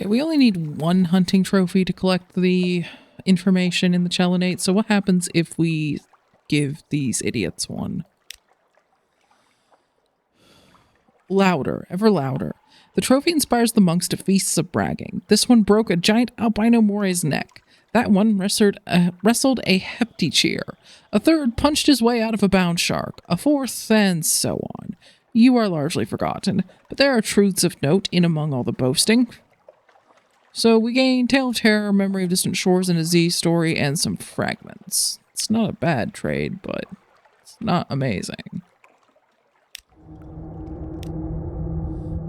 we only need one hunting trophy to collect the information in the Chelinate, so what happens if we give these idiots one? Louder, ever louder. The trophy inspires the monks to feasts of bragging. This one broke a giant albino more's neck. That one wrestled a heptycheer. A third punched his way out of a bound shark. A fourth, and so on. You are largely forgotten, but there are truths of note in among all the boasting. So we gain Tale of Terror, Memory of Distant Shores, and a Z story, and some fragments. It's not a bad trade, but it's not amazing.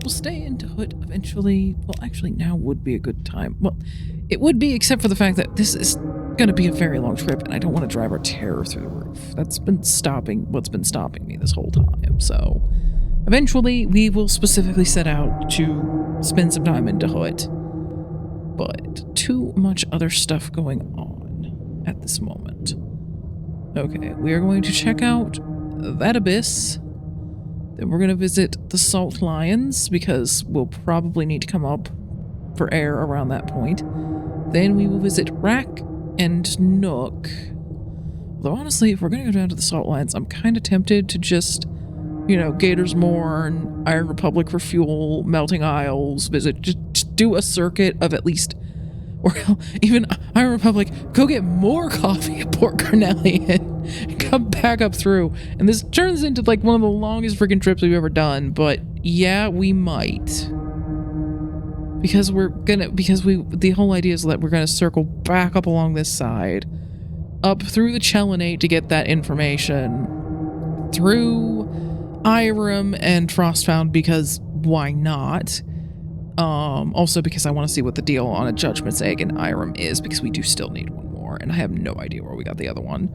We'll stay in Hood eventually. Well, actually, now would be a good time. Well, it would be, except for the fact that this is going to be a very long trip, and I don't want to drive our terror through the roof. That's been what's been stopping me this whole time. So, eventually, we will specifically set out to spend some time in Hood. But too much other stuff going on at this moment. Okay, we are going to check out that abyss. Then we're going to visit the Salt Lions, because we'll probably need to come up for air around that point. Then we will visit Rack and Nook. Though honestly, if we're going to go down to the Salt Lions, I'm kind of tempted to just, you know, Gator's Mourn, Iron Republic for fuel, Melting Isles, visit, just do a circuit of at least, or even Iron Republic, go get more coffee at Port Carnelian, and come back up through. And this turns into like one of the longest freaking trips we've ever done, but yeah, we might. Because the whole idea is that we're gonna circle back up along this side, up through the Chelinate to get that information, through Irem and Frostbound, because why not? Also because I want to see what the deal on a Judgment's Egg and Irem is, because we do still need one more, and I have no idea where we got the other one.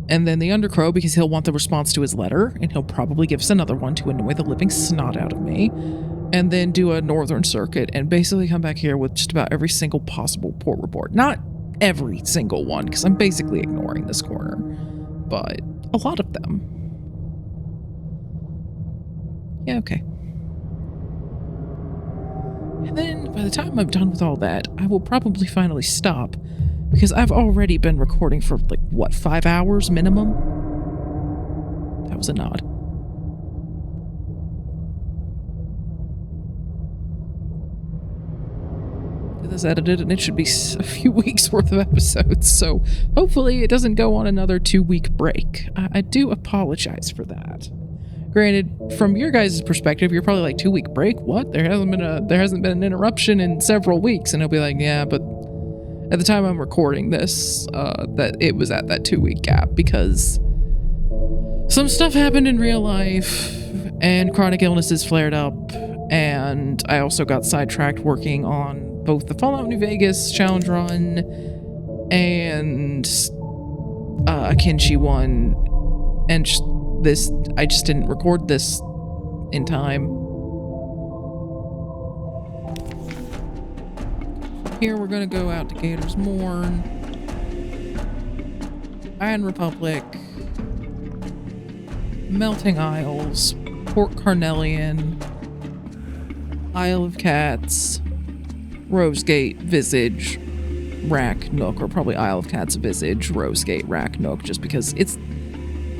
And then the Undercrow, because he'll want the response to his letter, and he'll probably give us another one to annoy the living snot out of me. And then do a northern circuit, and basically come back here with just about every single possible port report. Not every single one, because I'm basically ignoring this corner, but a lot of them. Yeah, okay. And then, by the time I'm done with all that, I will probably finally stop, because I've already been recording for, like, what, 5 hours minimum? That was a nod. Get this edited, and it should be a few weeks worth of episodes, so hopefully it doesn't go on another 2-week break. I do apologize for that. Granted, from your guys' perspective, you're probably like, 2-week break? What? There hasn't been an interruption in several weeks. And he'll be like, yeah, but at the time I'm recording this, that it was at that 2-week gap, because some stuff happened in real life and chronic illnesses flared up, and I also got sidetracked working on both the Fallout New Vegas challenge run and a Kinshi one, and I just didn't record this in time. Here we're gonna go out to Gator's Mourn, Iron Republic, Melting Isles, Port Carnelian, Isle of Cats, Rosegate, Visage, Rack, Nook, or probably Isle of Cats, Visage, Rosegate, Rack, Nook, just because it's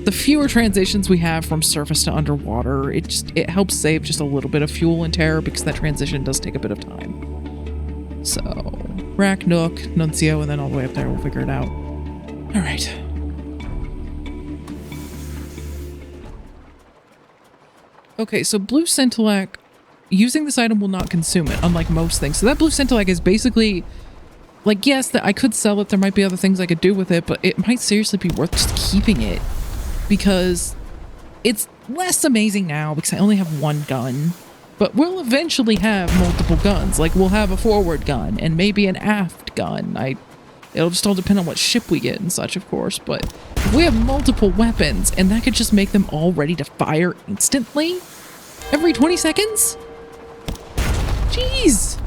the fewer transitions we have from surface to underwater. It helps save just a little bit of fuel and terror, because that transition does take a bit of time. So, Rack, Nook, Nuncio, and then all the way up there, we'll figure it out. Alright. Okay, so Blue Scintillac, using this item will not consume it, unlike most things. So that Blue Scintillac is basically, like, yes, that I could sell it, there might be other things I could do with it, but it might seriously be worth just keeping it, because it's less amazing now because I only have one gun, but we'll eventually have multiple guns. Like, we'll have a forward gun and maybe an aft gun. It'll just all depend on what ship we get and such, of course, but if we have multiple weapons, and that could just make them all ready to fire instantly every 20 seconds? Jeez!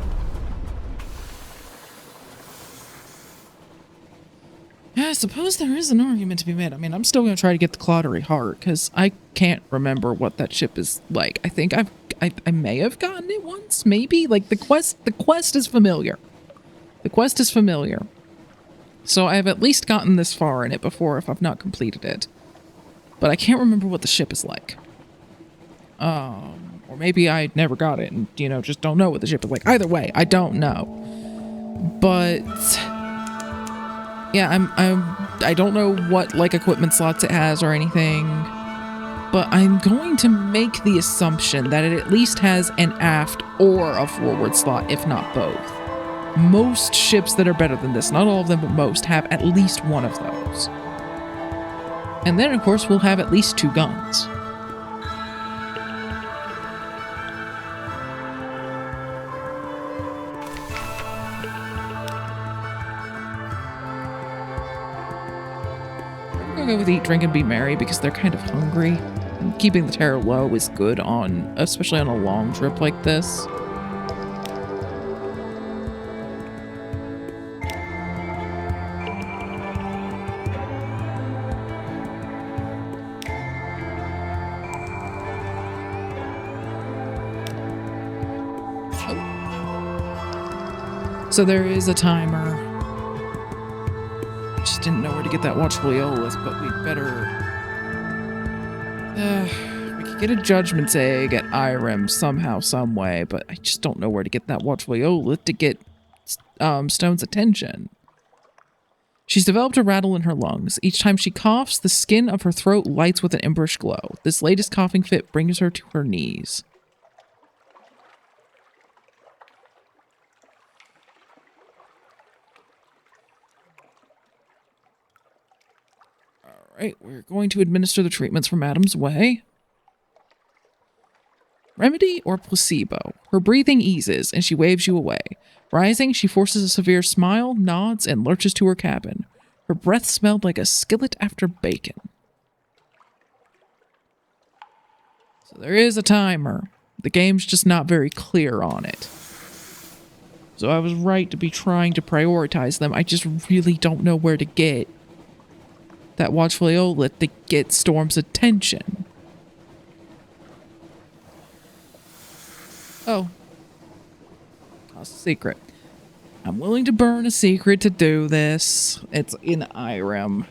Yeah, I suppose there is an argument to be made. I mean, I'm still going to try to get the Clottery Heart, because I can't remember what that ship is like. I think I may have gotten it once, maybe? Like, the quest is familiar. The quest is familiar. So I've at least gotten this far in it before if I've not completed it. But I can't remember what the ship is like. Or maybe I never got it and, you know, just don't know what the ship is like. Either way, I don't know. But yeah, I don't know what, like, equipment slots it has or anything. But I'm going to make the assumption that it at least has an aft or a forward slot, if not both. Most ships that are better than this, not all of them, but most, have at least one of those. And then, of course, we'll have at least 2 guns. I'm gonna go with eat, drink, and be merry because they're kind of hungry. And keeping the terror low is good on, especially on a long trip like this. So there is a timer. Just didn't know where to get that watchful Aeolus, but we'd better... we could get a Judgment's Egg at Irem somehow, some way, but I just don't know where to get that watchful Aeolus to get Stone's attention. She's developed a rattle in her lungs. Each time she coughs, the skin of her throat lights with an emberish glow. This latest coughing fit brings her to her knees. Alright, we're going to administer the treatments from Adam's way. Remedy or placebo? Her breathing eases, and she waves you away. Rising, she forces a severe smile, nods, and lurches to her cabin. Her breath smelled like a skillet after bacon. So there is a timer. The game's just not very clear on it. So I was right to be trying to prioritize them. I just really don't know where to get that watchful Aeolus to get Storm's attention. Oh. A secret. I'm willing to burn a secret to do this. It's in Irem.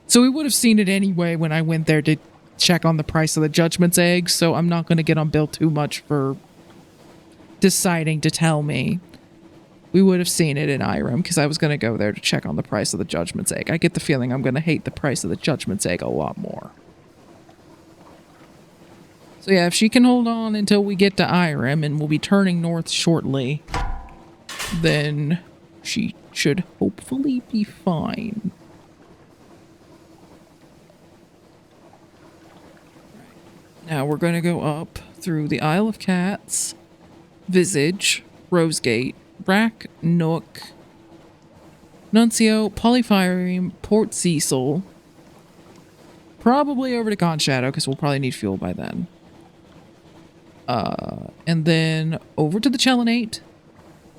So we would have seen it anyway when I went there to check on the price of the Judgment's Egg, so I'm not going to get on Bill too much for deciding to tell me. We would have seen it in Irem, because I was going to go there to check on the price of the Judgment's Egg. I get the feeling I'm going to hate the price of the Judgment's Egg a lot more. So yeah, if she can hold on until we get to Irem, and we'll be turning north shortly, then she should hopefully be fine. Now we're going to go up through the Isle of Cats, Visage, Rosegate, Brack, Nook, Nuncio, Polyphireme, Port Cecil, probably over to Conshadow, because we'll probably need fuel by then. And then over to the Chelenate,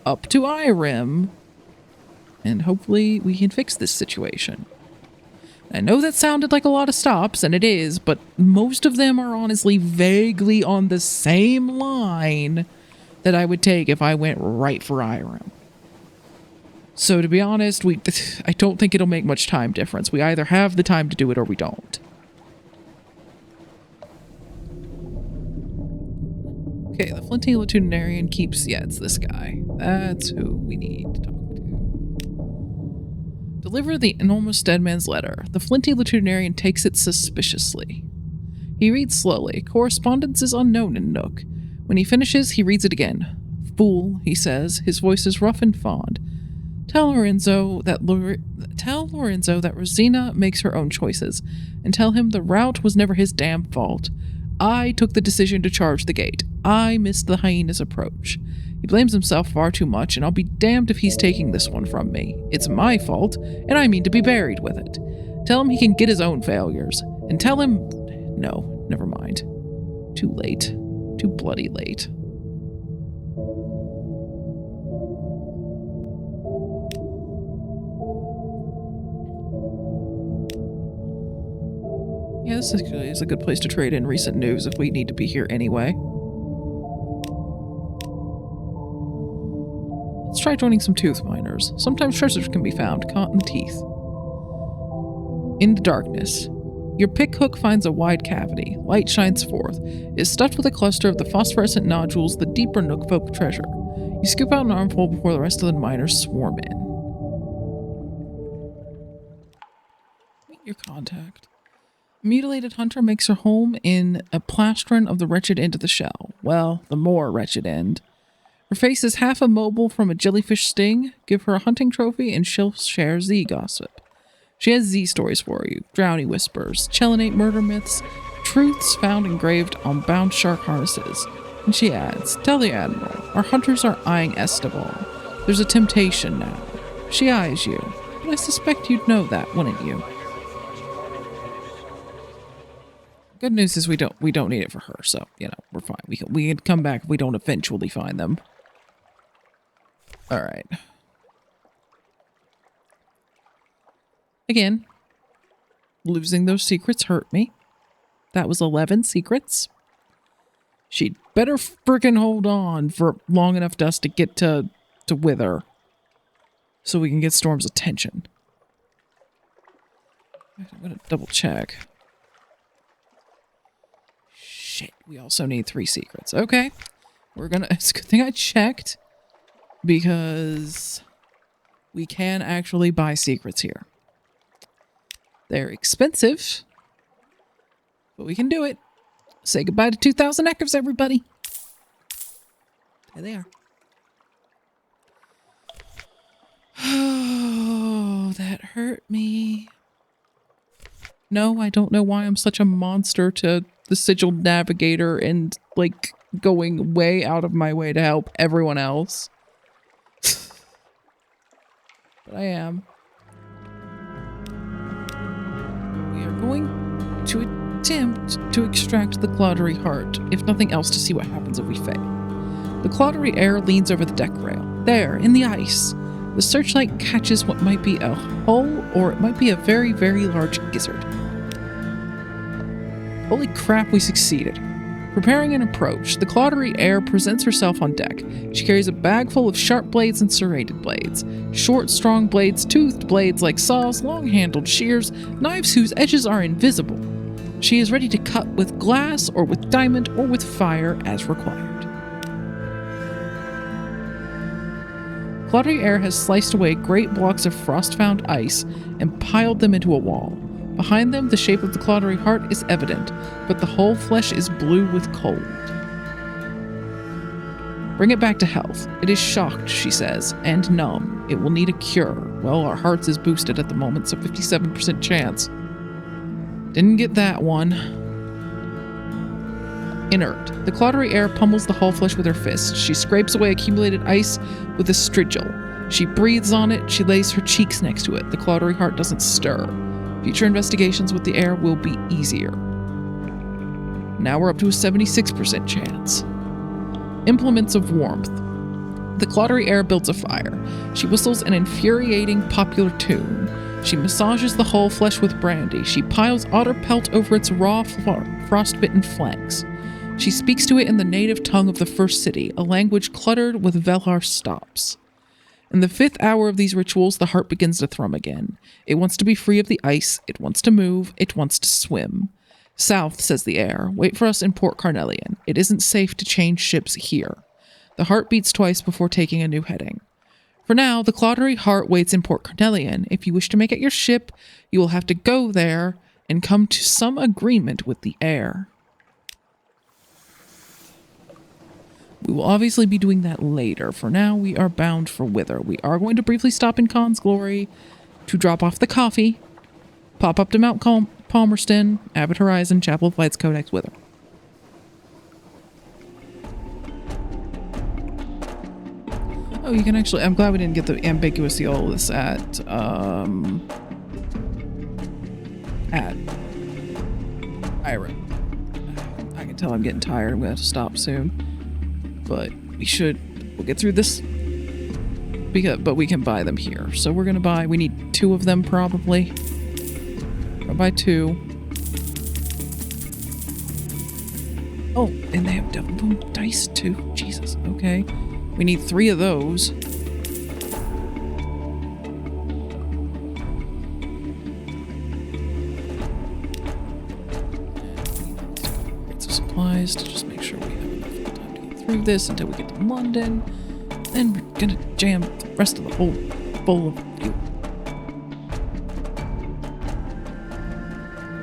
up to Irem, and hopefully we can fix this situation. I know that sounded like a lot of stops, and it is, but most of them are honestly vaguely on the same line that I would take if I went right for Irem. So to be honest, I don't think it'll make much time difference. We either have the time to do it or we don't. Okay, the Flinty Latitudinarian keeps... Yeah, it's this guy. That's who we need to talk to. Deliver the enormous dead man's letter. The Flinty Latitudinarian takes it suspiciously. He reads slowly. Correspondence is unknown in Nook. When he finishes, he reads it again. Fool, he says. His voice is rough and fond. Tell Lorenzo that Rosina makes her own choices, and tell him the route was never his damn fault. I took the decision to charge the gate. I missed the hyena's approach. He blames himself far too much, and I'll be damned if he's taking this one from me. It's my fault, and I mean to be buried with it. Tell him he can get his own failures, and tell him... No, never mind. Too late. Too bloody late. Yeah, this is a good place to trade in recent news if we need to be here anyway. Let's try joining some tooth miners. Sometimes treasures can be found, caught in the teeth. In the darkness. Your pick hook finds a wide cavity. Light shines forth. It is stuffed with a cluster of the phosphorescent nodules the deeper nook folk treasure. You scoop out an armful before the rest of the miners swarm in. Meet your contact. A mutilated hunter makes her home in a plastron of the wretched end of the shell. Well, the more wretched end. Her face is half immobile from a jellyfish sting. Give her a hunting trophy and she'll share Z gossip. She has Z stories for you, drowny whispers, Chelinate murder myths, truths found engraved on bound shark harnesses. And she adds, tell the Admiral, our hunters are eyeing Esteban. There's a temptation now. She eyes you, but I suspect you'd know that, wouldn't you? Good news is we don't need it for her, so, you know, we're fine. We can come back if we don't eventually find them. Alright. Again, losing those secrets hurt me. That was 11 secrets. She'd better frickin' hold on for long enough to us to get to Wither. So we can get Storm's attention. I'm gonna double check. Shit, we also need 3 secrets. Okay. It's a good thing I checked. Because we can actually buy secrets here. They're expensive, but we can do it. Say goodbye to 2,000 acres, everybody. There they are. Oh, that hurt me. No, I don't know why I'm such a monster to the Sigil Navigator and, like, going way out of my way to help everyone else. But I am. We are going to attempt to extract the Cloddery heart, if nothing else to see what happens if we fail. The Cloddery heir leans over the deck rail. There, in the ice. The searchlight catches what might be a hole, or it might be a very, very large gizzard. Holy crap, we succeeded. Preparing an approach, the Cloddery heir presents herself on deck. She carries a bag full of sharp blades and serrated blades. Short, strong blades, toothed blades like saws, long-handled shears, knives whose edges are invisible. She is ready to cut with glass, or with diamond, or with fire as required. Cloddery heir has sliced away great blocks of frost-found ice and piled them into a wall. Behind them, the shape of the Cloddery heart is evident, but the whole flesh is blue with cold. Bring it back to health. It is shocked, she says, and numb. It will need a cure. Well, our hearts is boosted at the moment, so 57% chance. Didn't get that one. Inert. The Cloddery heir pummels the hull flesh with her fist. She scrapes away accumulated ice with a strigil. She breathes on it. She lays her cheeks next to it. The Cloddery heart doesn't stir. Future investigations with the heir will be easier. Now we're up to a 76% chance. Implements of warmth. The Cloddery heir builds a fire. She whistles an infuriating popular tune. She massages the whole flesh with brandy. She piles otter pelt over its raw, frostbitten flanks. She speaks to it in the native tongue of the first city, a language cluttered with Velar stops. In the 5th hour of these rituals, the heart begins to thrum again. It wants to be free of the ice. It wants to move. It wants to swim. South, says the heir. Wait for us in Port Carnelian. It isn't safe to change ships here. The heart beats twice before taking a new heading. For now, the Cloddery heart waits in Port Carnelian. If you wish to make it your ship, you will have to go there and come to some agreement with the heir. We will obviously be doing that later. For now, we are bound for Wither. We are going to briefly stop in Khan's Glory to drop off the coffee, pop up to Mount Palmerston, Abbot Horizon, Chapel of Lights, Codex, Wither. Oh, you can actually... I'm glad we didn't get the ambiguous Aeolus at Iron. I can tell I'm getting tired. I'm going to have to stop soon. But we'll get through this. But we can buy them here. So we're going to buy... We need 2 of them, probably. I'll buy 2. Oh, and they have double boom dice, too. Jesus, okay. We need 3 of those. organized to just make sure we have enough time to get through this until we get to London. Then we're gonna jam the rest of the whole bowl of fuel.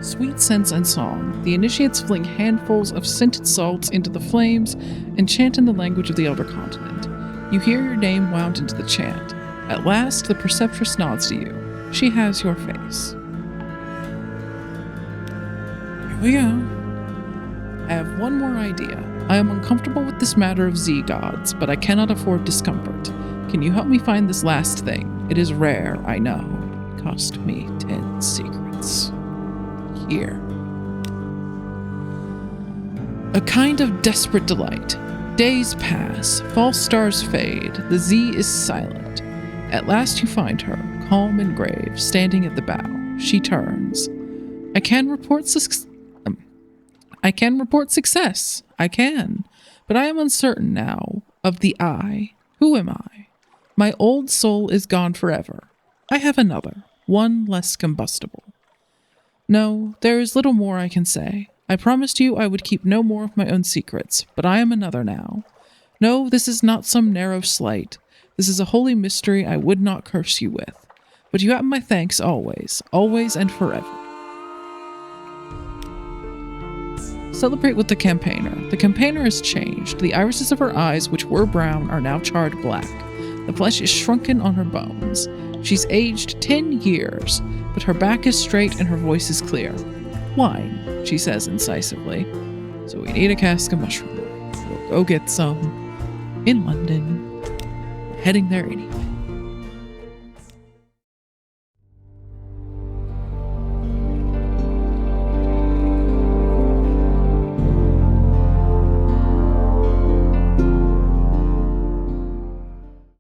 Sweet scents and song. The initiates fling handfuls of scented salts into the flames and chant in the language of the Elder Continent. You hear your name wound into the chant. At last, the Preceptress nods to you. She has your face. Here we go. I have one more idea. I am uncomfortable with this matter of Z-gods, but I cannot afford discomfort. Can you help me find this last thing? It is rare, I know. It cost me 10 secrets. Here. A kind of desperate delight. Days pass, false stars fade, the Z is silent. At last you find her, calm and grave, standing at the bow. She turns. I can report success. I can. But I am uncertain now of the I. Who am I? My old soul is gone forever. I have another, one less combustible. No, there is little more I can say. I promised you I would keep no more of my own secrets, but I am another now. No, this is not some narrow slight. This is a holy mystery I would not curse you with. But you have my thanks always, always and forever. Celebrate with the campaigner. The campaigner has changed. The irises of her eyes, which were brown, are now charred black. The flesh is shrunken on her bones. She's aged 10 years, but her back is straight and her voice is clear. Wine, she says incisively. So we need a cask of mushroom. We'll go get some in London. We're heading there anyway.